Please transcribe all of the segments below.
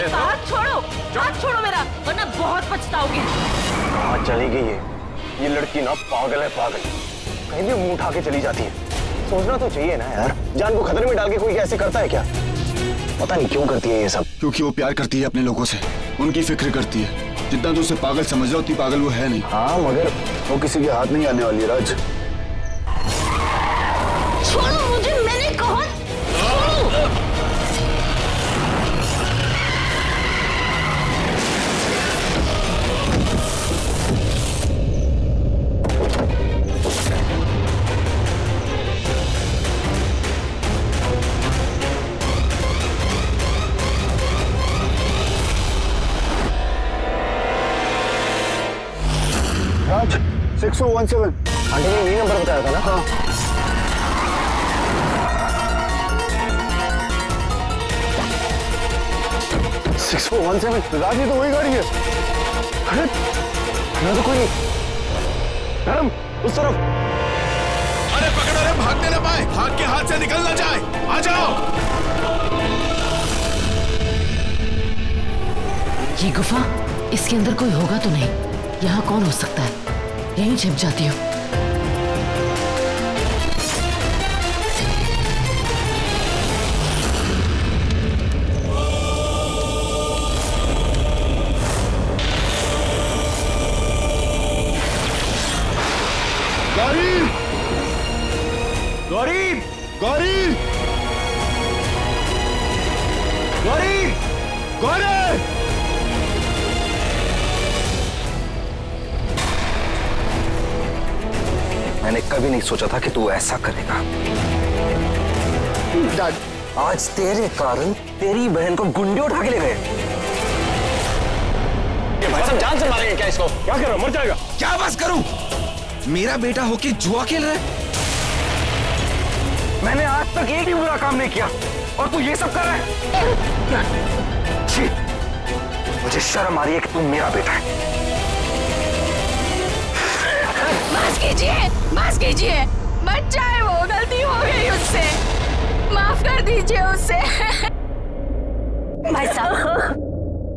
हाथ छोड़ो, हाथ छोड़ो मेरा, वरना बहुत पछताओगे। कहाँ चली गई है ये लड़की? ना पागल है, पागल। कहीं भी मुंह उठा के चली जाती है। सोचना तो चाहिए ना यार, जान को खतरे में डाल के कोई ऐसे करता है क्या? पता नहीं क्यों करती है ये सब। क्योंकि वो प्यार करती है अपने लोगों से, उनकी फिक्र करती है। जितना तो उसे पागल समझ रहा, उतनी पागल वो है नहीं। हाँ, मगर वो किसी के हाथ नहीं आने वाली राज। छोड़ो मुझे, मैंने कहा छोड़ो। राज 6417 आंटी ने यही नंबर बताया था ना? हाँ। सिक्स 6417 राज, ये तो वही गाड़ी है। अरे यहाँ तो कोई नहीं। मैडम उस तरफ। अरे पकड़ो, अरे भागने ना पाए, हाथ के हाथ से निकल ना जाए। आ जाओ। ये गुफा, इसके अंदर कोई होगा तो नहीं? यहाँ कौन हो सकता है? यहीं छिप जाती हूँ। गौरी! गौरी! गौरी! गौरी! गौरी! मैंने कभी नहीं सोचा था कि तू ऐसा करेगा। आज तेरे कारण तेरी बहन को गुंडे उठा के ले गए। ये भाई साहब जान से मारेंगे क्या इसको? क्या कर रहा, मर जाएगा। क्या बस करूं? मेरा बेटा होके जुआ खेल रहा है? मैंने आज तक एक भी बुरा काम नहीं किया और तू ये सब कर रहा है। छी, मुझे शर्म आ रही है कि तू मेरा बेटा है। माफ कीजिए, माफ कीजिए, बच्चा है वो, गलती हो गई उससे, माफ कर दीजिए उसे। भाई साहब,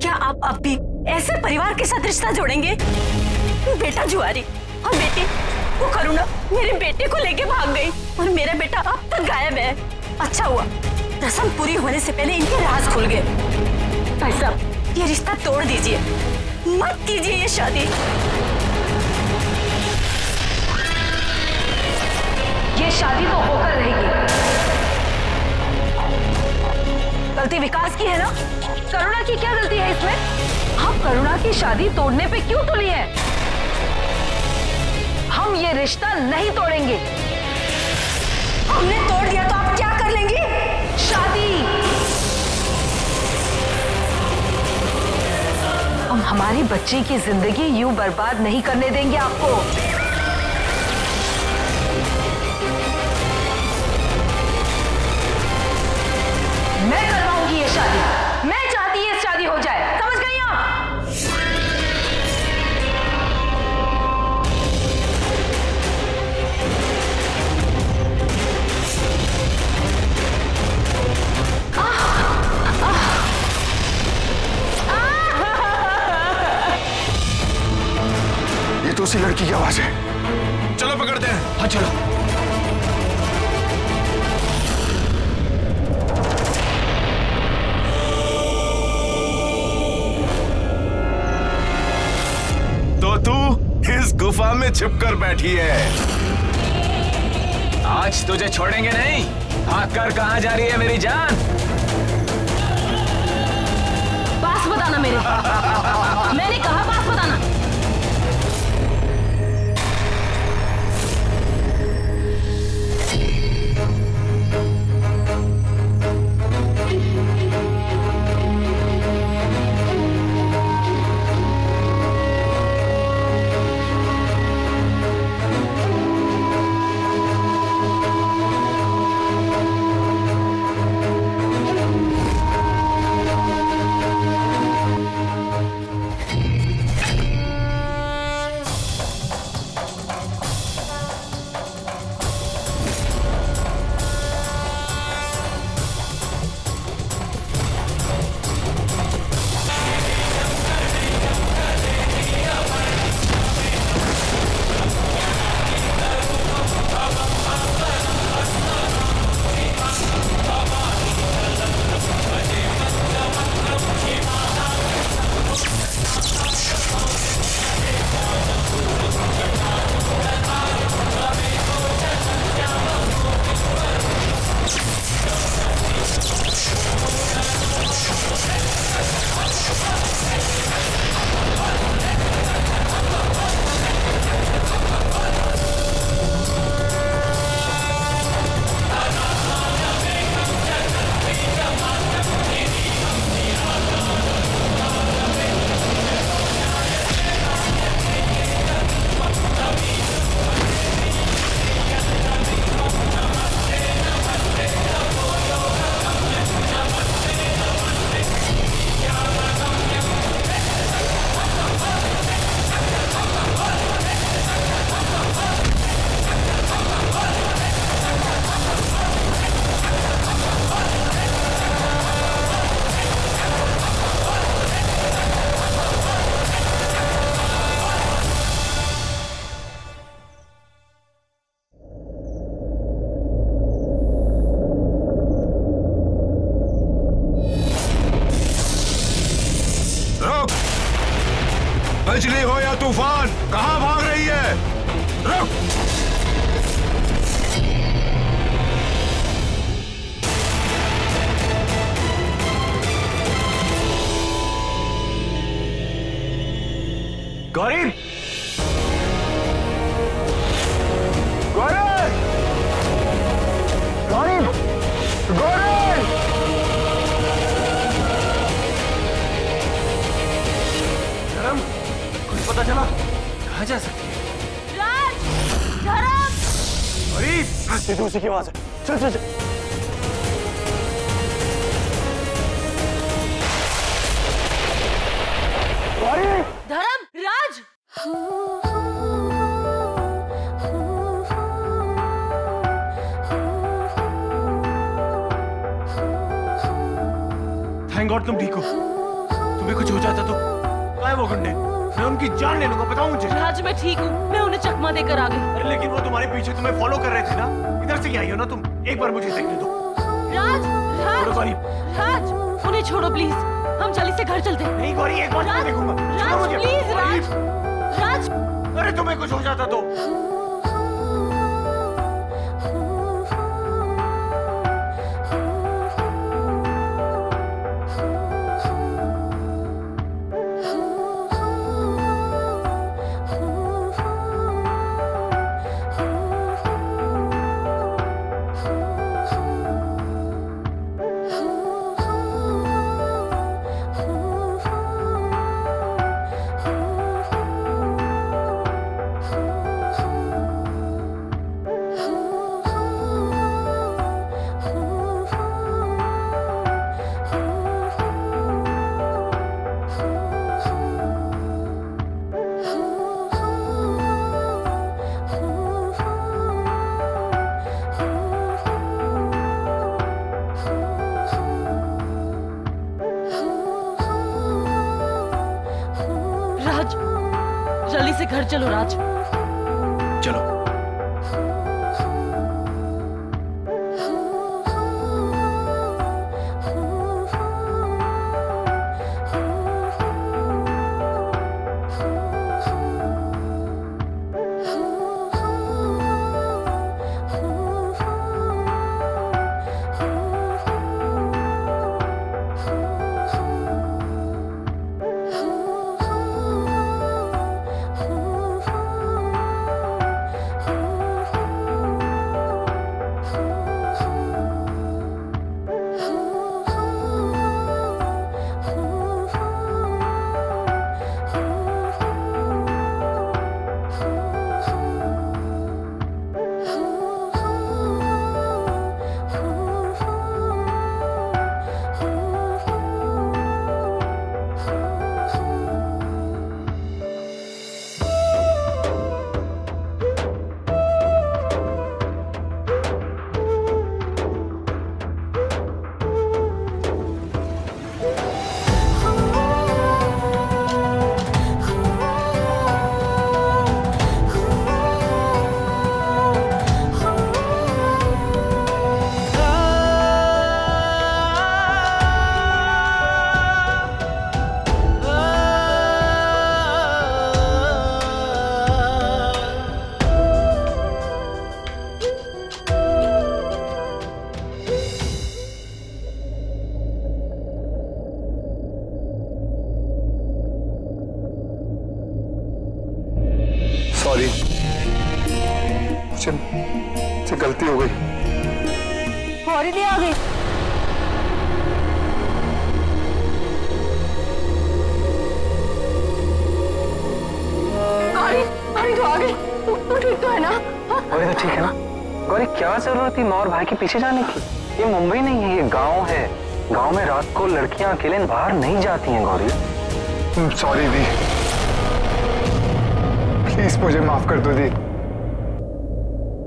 क्या आप अब भी ऐसे परिवार के साथ रिश्ता जोड़ेंगे? बेटा जुआरी और बेटी वो करुणा मेरे बेटे को लेके भाग गई और मेरा बेटा अब तक गायब है। अच्छा हुआ रस्म पूरी होने से पहले इनके राज खुल गए। भाई साहब, ये रिश्ता तोड़ दीजिए, मत कीजिए ये शादी। ये शादी तो होकर रहेगी। गलती विकास की है ना? करुणा की क्या गलती है इसमें? हम करुणा की शादी तोड़ने पे क्यों तुली है? हम ये रिश्ता नहीं तोड़ेंगे। हमने तोड़ दिया तो आप क्या कर लेंगी? शादी। हम हमारी बच्ची की जिंदगी यूं बर्बाद नहीं करने देंगे आपको। मैं करवाऊंगी ये शादी। मैं चाहती है शादी हो जाए, समझ गई आप? ये तो उसी लड़की की आवाज है। चलो पकड़ते हैं। हाँ चलो। तो तू इस गुफा में छिपकर बैठी है। आज तुझे छोड़ेंगे नहीं। भाग कर कहाँ जा रही है मेरी जान? पास बताना मेरे। मैंने कहा पास बताना। रजनी हो या तूफान, कहां भाग रही है? रुक! गौरी! गौरी! गौरी! गौरी! धर्म, कुछ पता चला? कहाँ जा सकती है? राज! धर्म! गौरी! ये तो उसी की आवाज है। चल चल चल। गौरी! धर्म! राज! थैंक गॉड तुम ठीक हो। तुम्हें कुछ हो जाता तो क्या है वो गुंडे? मैं उनकी जान ले लूंगा, बताओ मुझे। राज मैं ठीक हूँ, मैं उन्हें चकमा देकर आ गई। अरे लेकिन वो तुम्हारे पीछे तुम्हें फॉलो कर रहे थे ना, इधर से ही आई हो ना तुम? एक बार मुझे देखने दो। राज! छोड़ो गौरी। राज! उन्हें छोड़ो प्लीज, हम जल्दी से घर चलते हैं। नहीं गौरी, एक बार मैं देखूंगा। छोड़ो राज मुझे। प्लीज! राज! राज! अरे तुम्हें कुछ हो जाता तो? जल्दी से घर चलो राज। चलो। सॉरी, मुझसे गलती हो गई। गौरी भी आ गई। गौरी, गौरी तो आ गई। तू ठीक तो है ना? गौरी तो ठीक है ना? गौरी क्या जरूरत थी माँ और भाई के पीछे जाने की? ये मुंबई नहीं है, ये गांव है। गांव में रात को लड़कियां अकेले बाहर नहीं जाती हैं गौरी। सॉरी दी, प्लीज मुझे माफ कर दो दी।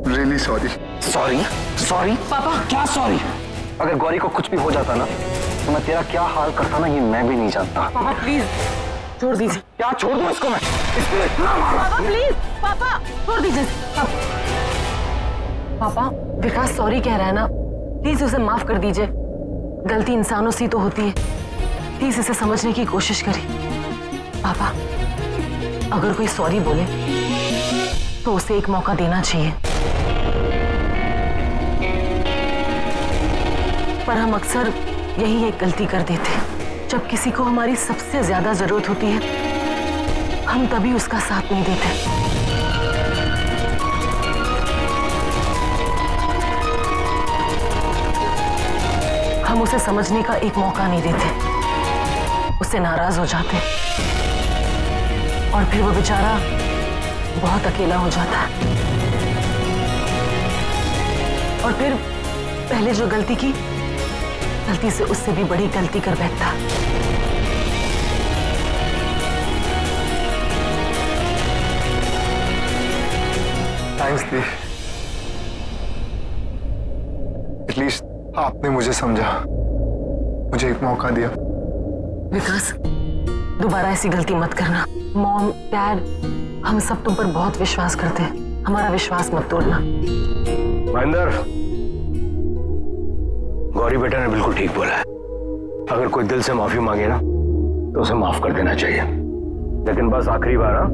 Really sorry. सॉरी? सॉरी? पापा क्या सॉरी? अगर गौरी को कुछ भी हो जाता ना तो मैं तेरा क्या हाल करता ना ये मैं भी नहीं जानता। पापा प्लीज छोड़ दीजिए। क्या छोड़ दूं इसको मैं? पापा प्लीज, पापा छोड़ दीजिए। पापा विकास सॉरी कह रहा है ना, प्लीज उसे माफ कर दीजिए। गलती इंसानों से तो होती है, प्लीज इसे समझने की कोशिश करिए। पापा अगर कोई सॉरी बोले तो उसे एक मौका देना चाहिए, पर हम अक्सर यही एक गलती कर देते हैं। जब किसी को हमारी सबसे ज्यादा जरूरत होती है हम तभी उसका साथ नहीं देते। हम उसे समझने का एक मौका नहीं देते, उससे नाराज हो जाते और फिर वो बेचारा बहुत अकेला हो जाता है और फिर पहले जो गलती की गलती से उससे भी बड़ी गलती कर बैठता। थैंक्स दी, एटलीस्ट आपने मुझे समझा, मुझे एक मौका दिया। विकास, दोबारा ऐसी गलती मत करना। मॉम, डैड, हम सब तुम पर बहुत विश्वास करते हैं, हमारा विश्वास मत तोड़ना। महेंद्र, गौरी बेटा ने बिल्कुल ठीक बोला है। अगर कोई दिल से माफी मांगे ना तो उसे माफ कर देना चाहिए, लेकिन बस आखिरी बार। हाँ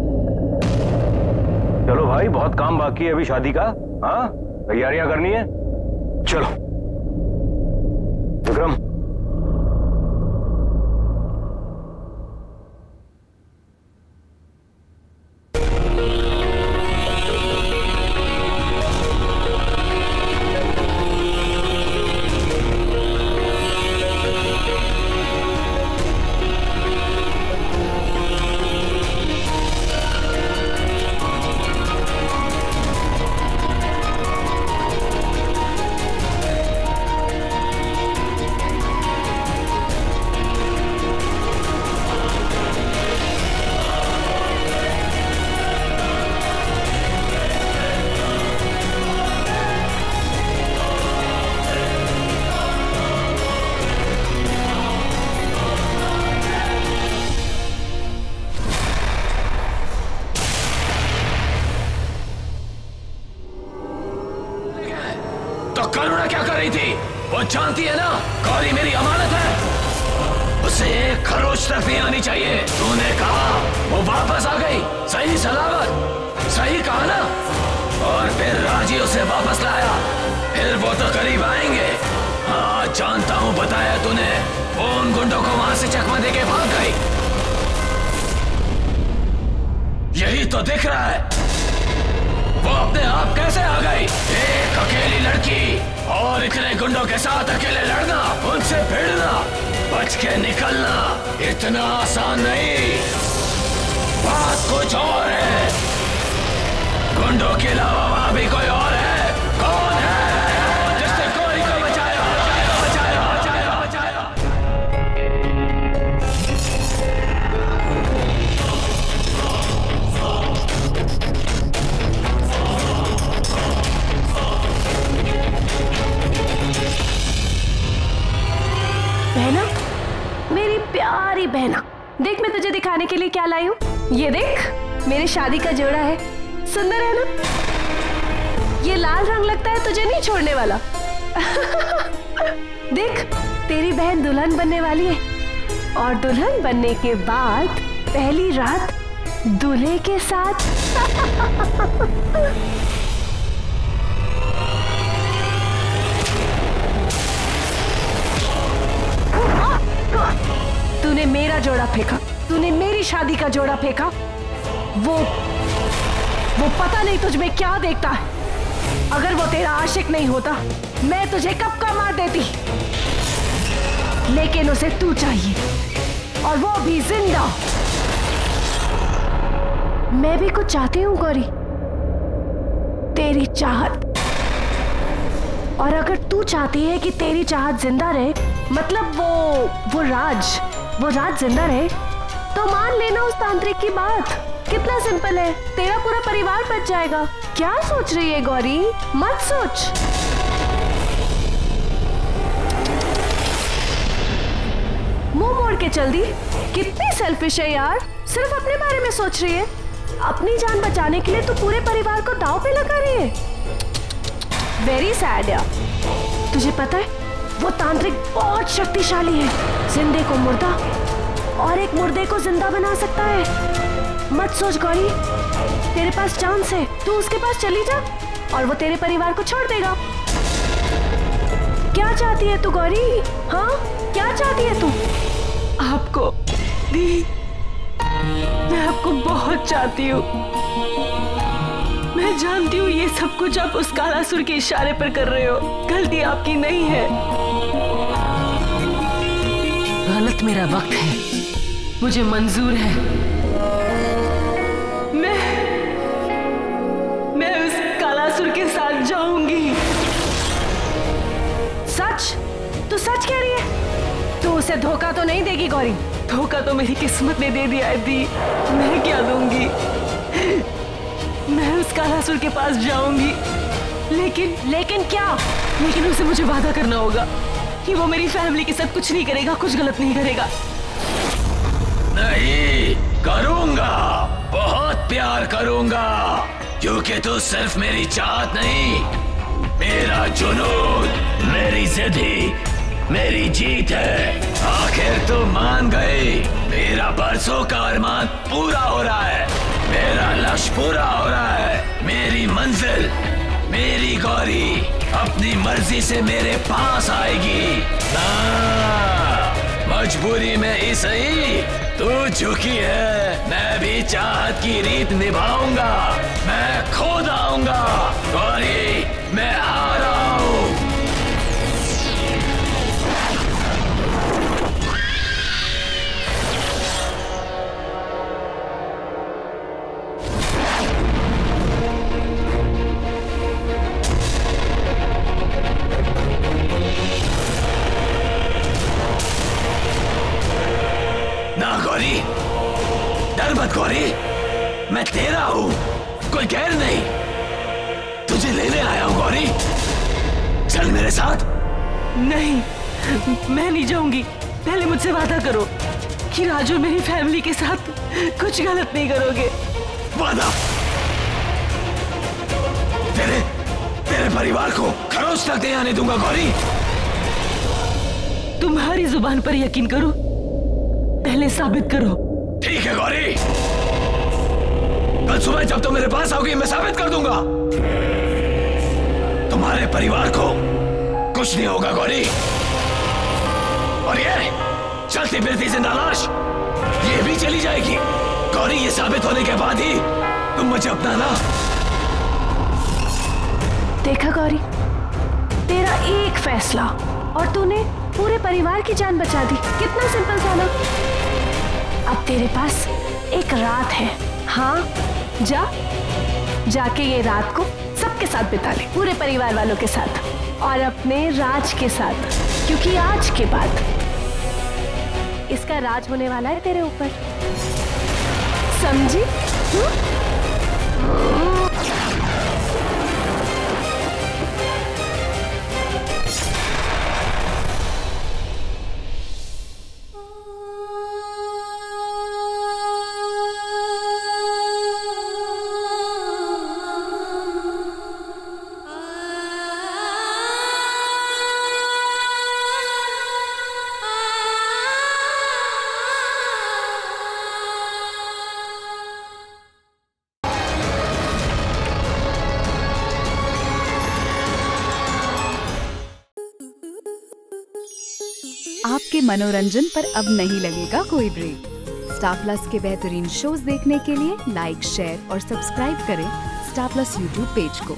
चलो भाई, बहुत काम बाकी है अभी शादी का। हाँ तैयारियां करनी है, चलो। विक्रम, करुणा क्या कर रही थी? वो जानती है ना गौरी मेरी अमानत है, उसे एक खरोच तक नहीं आनी चाहिए। तूने कहा वो वापस आ गई सही सलामत, सही कहा ना? और फिर राजी उसे वापस लाया, फिर वो तो करीब आएंगे। हाँ जानता हूँ, बताया तूने। वो उन गुंडों को वहां से चकमा देके भाग गई, यही तो दिख रहा है। वो अपने आप कैसे आ गई? एक अकेली लड़की और इतने गुंडों के साथ अकेले लड़ना, उनसे भिड़ना, बच के निकलना इतना आसान नहीं। बात कुछ और है। गुंडों के अलावा वहां भी कोई और है। कौन है जिसने गौरी को बचाया? बचाया, बचाया, बचाया। बहना, मेरी प्यारी बहना, देख मैं तुझे दिखाने के लिए क्या लाई हूँ। ये देख, मेरी शादी का जोड़ा है, सुंदर है ना? ये लाल रंग लगता है तुझे नहीं छोड़ने वाला। देख, तेरी बहन दुल्हन बनने वाली है और दुल्हन बनने के बाद पहली रात दूल्हे के साथ। तूने मेरा जोड़ा फेंका, तूने मेरी शादी का जोड़ा फेंका। वो पता नहीं तुझ में क्या देखता है। अगर वो तेरा आशिक नहीं होता मैं तुझे कब का मार देती, लेकिन उसे तू चाहिए और वो भी जिंदा। मैं भी कुछ चाहती हूँ गौरी, तेरी चाहत। और अगर तू चाहती है कि तेरी चाहत जिंदा रहे, मतलब वो राज जिंदा रहे, तो मान लेना उस तांत्रिक की बात। कितना सिंपल है, तेरा पूरा परिवार बच जाएगा। क्या सोच रही है गौरी? मत सोच। मुंह मोड़ के चल दी। कितनी सेल्फिश है यार, सिर्फ अपने बारे में सोच रही है। अपनी जान बचाने के लिए तो पूरे परिवार को दांव पे लगा रही है। वेरी सैड यार। तुझे पता है वो तांत्रिक बहुत शक्तिशाली है, जिंदे को मुर्दा और एक मुर्दे को जिंदा बना सकता है। मत सोच गौरी, तेरे पास चांस है, तू उसके पास चली जा और वो तेरे परिवार को छोड़ देगा। क्या चाहती है तू गौरी? हाँ, क्या चाहती है तू? आपको दी, मैं आपको बहुत चाहती हूँ। मैं जानती हूँ ये सब कुछ आप उस कालासुर के इशारे पर कर रहे हो, गलती आपकी नहीं है। गलत मेरा वक्त है, मुझे मंजूर है। मैं उस कालासुर के साथ जाऊंगी। सच? तू सच कह रही है? तू उसे धोखा तो नहीं देगी गौरी? धोखा तो मेरी किस्मत ने दे दिया है दी, मैं क्या दूंगी? मैं उस कालासुर के पास जाऊंगी, लेकिन क्या? लेकिन उसे मुझे वादा करना होगा कि वो मेरी फैमिली के साथ कुछ नहीं करेगा, कुछ गलत नहीं करेगा। नहीं करूंगा, बहुत प्यार करूंगा, क्योंकि तू सिर्फ मेरी चाहत नहीं, मेरा जुनून, मेरी जिद ही मेरी जीत है। आखिर तू मान गई, मेरा बरसों का अरमान पूरा हो रहा है, मेरा लक्ष्य पूरा हो रहा है, मेरी मंजिल, मेरी गौरी अपनी मर्जी से मेरे पास आएगी। मजबूरी में ही सही, तू झुकी है, मैं भी चाहत की रीत निभाऊंगा, मैं खुद आऊंगा। गौरी, मैं आ रहा हूं। गौरी, डर मत गौरी, मैं तेरा हूं, कोई गैर नहीं। तुझे लेने आया हूं गौरी, चल मेरे साथ। नहीं, मैं नहीं जाऊंगी। पहले मुझसे वादा करो कि राजू मेरी फैमिली के साथ कुछ गलत नहीं करोगे। वादा? तेरे परिवार को खरोच तक नहीं आने दूंगा गौरी। तुम्हारी जुबान पर यकीन करो, पहले साबित करो। ठीक है गौरी, कल सुबह जब तुम मेरे पास आओगी मैं साबित कर दूंगा। तुम्हारे परिवार को कुछ नहीं होगा गौरी। और ये चलती फिरती जिंदा लाश, ये भी चली जाएगी गौरी। ये साबित होने के बाद ही तुम मुझे अपनाना। देखा गौरी, तेरा एक फैसला और तूने पूरे परिवार की जान बचा दी। कितना सिंपल था ना। अब तेरे पास एक रात है। हाँ, जाके ये रात को सबके साथ बिता ले, पूरे परिवार वालों के साथ और अपने राज के साथ, क्योंकि आज के बाद इसका राज होने वाला है तेरे ऊपर। समझी? आपके मनोरंजन पर अब नहीं लगेगा कोई ब्रेक। स्टार प्लस के बेहतरीन शोज देखने के लिए लाइक, शेयर और सब्सक्राइब करें स्टार प्लस यूट्यूब पेज को।